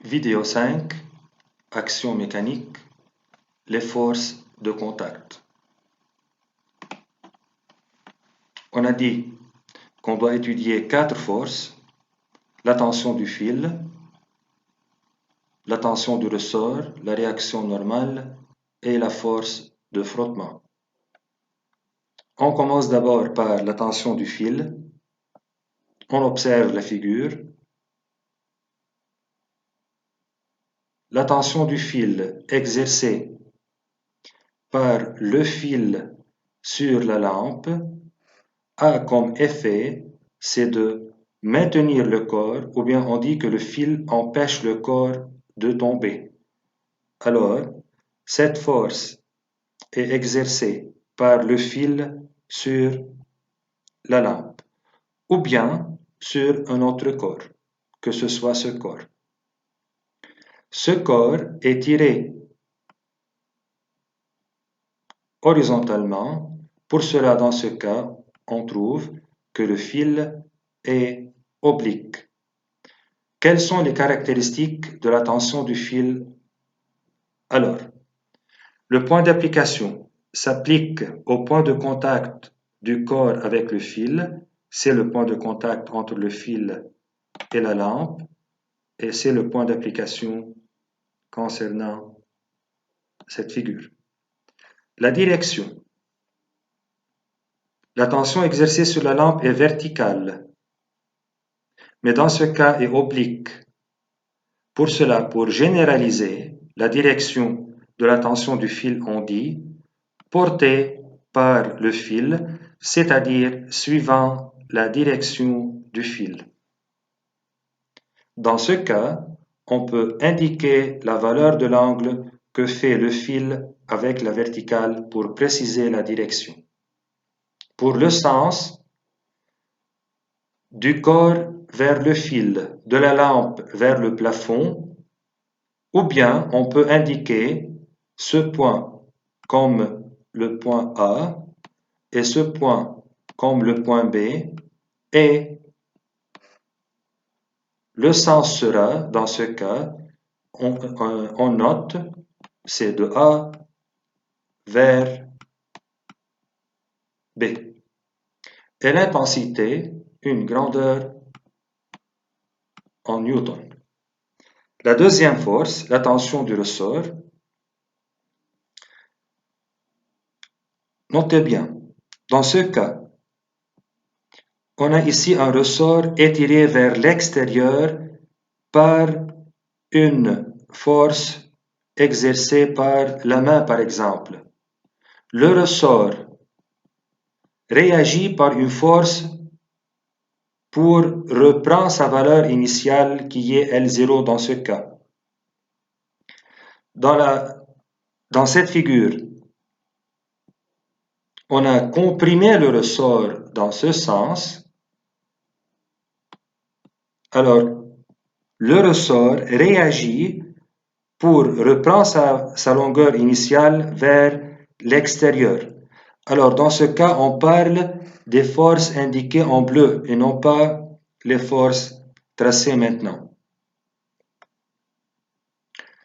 Vidéo 5, action mécanique, les forces de contact. On a dit qu'on doit étudier 4 forces: la tension du fil, la tension du ressort, la réaction normale et la force de frottement. On commence d'abord par la tension du fil. On observe la figure. La tension du fil exercée par le fil sur la lampe a comme effet, c'est de maintenir le corps, ou bien on dit que le fil empêche le corps de tomber. Alors, cette force est exercée par le fil sur la lampe, ou bien sur un autre corps, que ce soit ce corps. Ce corps est tiré horizontalement. Pour cela, dans ce cas, on trouve que le fil est oblique. Quelles sont les caractéristiques de la tension du fil? Alors, le point d'application s'applique au point de contact du corps avec le fil. C'est le point de contact entre le fil et la lampe, et c'est le point d'application concernant cette figure. La direction. La tension exercée sur la lampe est verticale, mais dans ce cas est oblique. Pour cela, pour généraliser, la direction de la tension du fil, on dit portée par le fil, c'est-à-dire suivant la direction du fil. Dans ce cas, on peut indiquer la valeur de l'angle que fait le fil avec la verticale pour préciser la direction. Pour le sens, du corps vers le fil, de la lampe vers le plafond, ou bien on peut indiquer ce point comme le point A et ce point comme le point B, et le sens sera, dans ce cas, on note, c'est de A vers B. Et l'intensité, une grandeur en newton. La deuxième force, la tension du ressort. Notez bien, dans ce cas, on a ici un ressort étiré vers l'extérieur par une force exercée par la main, par exemple. Le ressort réagit par une force pour reprendre sa valeur initiale qui est L0 dans ce cas. Dans cette figure, on a comprimé le ressort dans ce sens. Alors, le ressort réagit pour reprendre sa longueur initiale vers l'extérieur. Alors, dans ce cas, on parle des forces indiquées en bleu et non pas les forces tracées maintenant.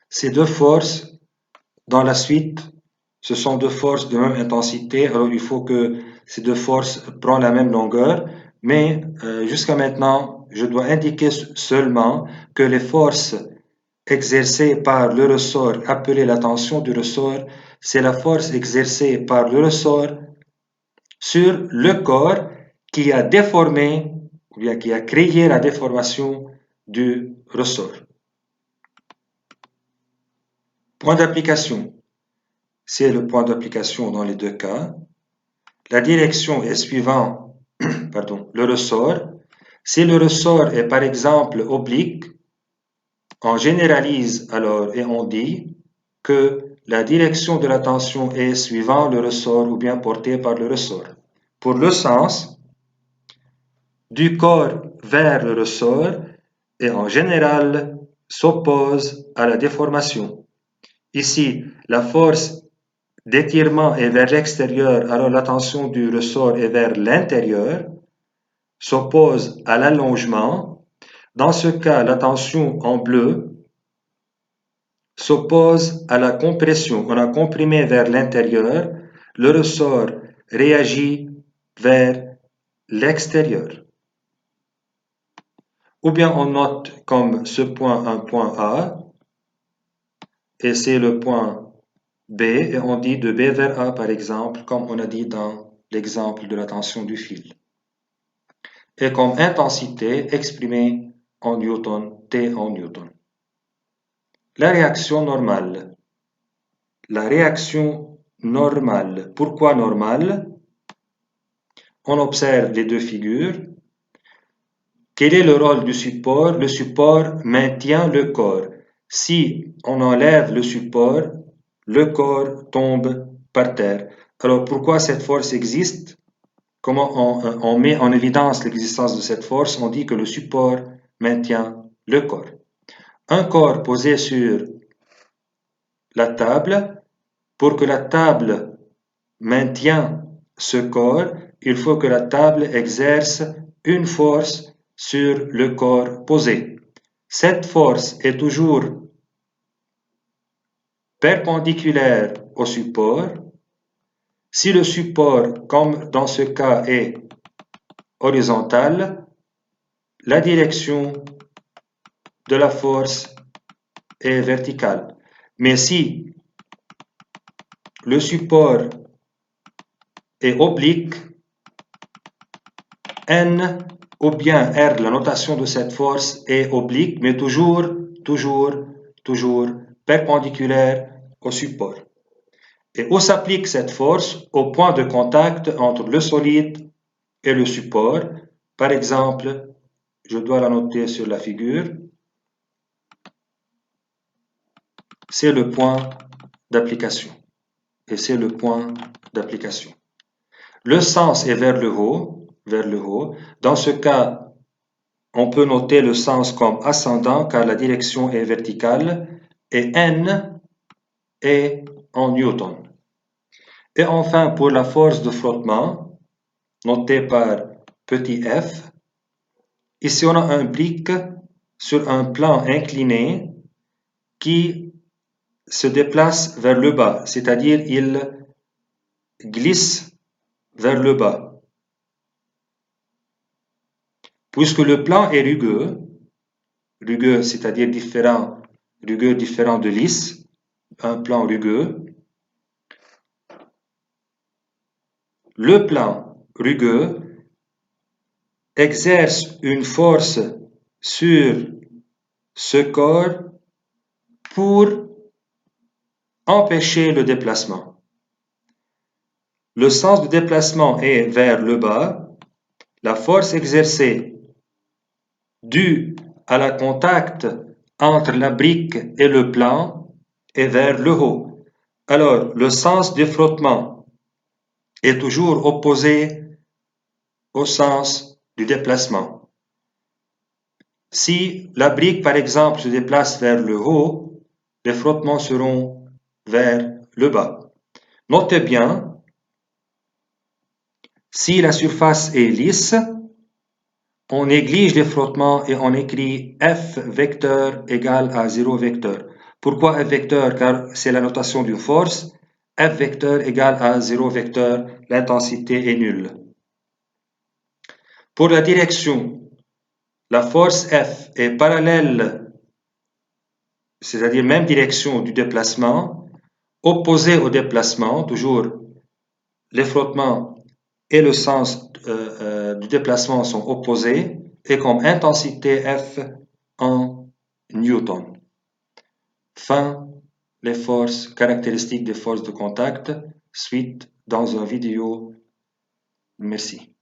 Ces deux forces, dans la suite, ce sont deux forces de même intensité. Alors, il faut que ces deux forces prennent la même longueur. Mais jusqu'à maintenant, je dois indiquer seulement que les forces exercée par le ressort, appelée la tension du ressort, c'est la force exercée par le ressort sur le corps qui a déformé, ou bien qui a créé la déformation du ressort. Point d'application. C'est le point d'application dans les deux cas. La direction est suivant le ressort. Si le ressort est par exemple oblique, on généralise alors et on dit que la direction de la tension est suivant le ressort ou bien portée par le ressort. Pour le sens, du corps vers le ressort et en général s'oppose à la déformation. Ici, la force d'étirement est vers l'extérieur, alors la tension du ressort est vers l'intérieur, s'oppose à l'allongement. Dans ce cas, la tension en bleu s'oppose à la compression. On a comprimé vers l'intérieur, le ressort réagit vers l'extérieur. Ou bien on note comme ce point un point A, et c'est le point B, et on dit de B vers A par exemple, comme on a dit dans l'exemple de la tension du fil. Et comme intensité exprimée en newton, T en newton. La réaction normale. La réaction normale. Pourquoi normale? On observe les deux figures. Quel est le rôle du support? Le support maintient le corps. Si on enlève le support, le corps tombe par terre. Alors pourquoi cette force existe? Comment on met en évidence l'existence de cette force? On dit que le support maintient le corps. Un corps posé sur la table, pour que la table maintienne ce corps, il faut que la table exerce une force sur le corps posé. Cette force est toujours perpendiculaire au support. Si le support, comme dans ce cas, est horizontal, la direction de la force est verticale. Mais si le support est oblique, N ou bien R, la notation de cette force est oblique, mais toujours perpendiculaire au support. Et où s'applique cette force? Au point de contact entre le solide et le support. Par exemple, je dois la noter sur la figure. C'est le point d'application. Et c'est le point d'application. Le sens est vers le haut, Dans ce cas, on peut noter le sens comme ascendant car la direction est verticale et N est en newton. Et enfin, pour la force de frottement, notée par petit f, ici on a un brick sur un plan incliné qui se déplace vers le bas, c'est-à-dire il glisse vers le bas. Puisque le plan est rugueux c'est-à-dire rugueux différent de lisse, un plan rugueux, le plan rugueux exerce une force sur ce corps pour empêcher le déplacement. Le sens de déplacement est vers le bas. La force exercée due à la contact entre la brique et le plan est vers le haut. Alors, le sens du frottement est toujours opposé au sens du déplacement. Si la brique, par exemple, se déplace vers le haut, les frottements seront vers le bas. Notez bien, si la surface est lisse, on néglige les frottements et on écrit F vecteur égale à 0 vecteur. Pourquoi F vecteur? Car c'est la notation d'une force. F vecteur égale à 0 vecteur, l'intensité est nulle. Pour la direction, la force F est parallèle, c'est-à-dire même direction du déplacement, opposée au déplacement, toujours les frottements et le sens du déplacement sont opposés, et comme intensité F en newton. Fin les forces caractéristiques des forces de contact, suite dans une vidéo. Merci.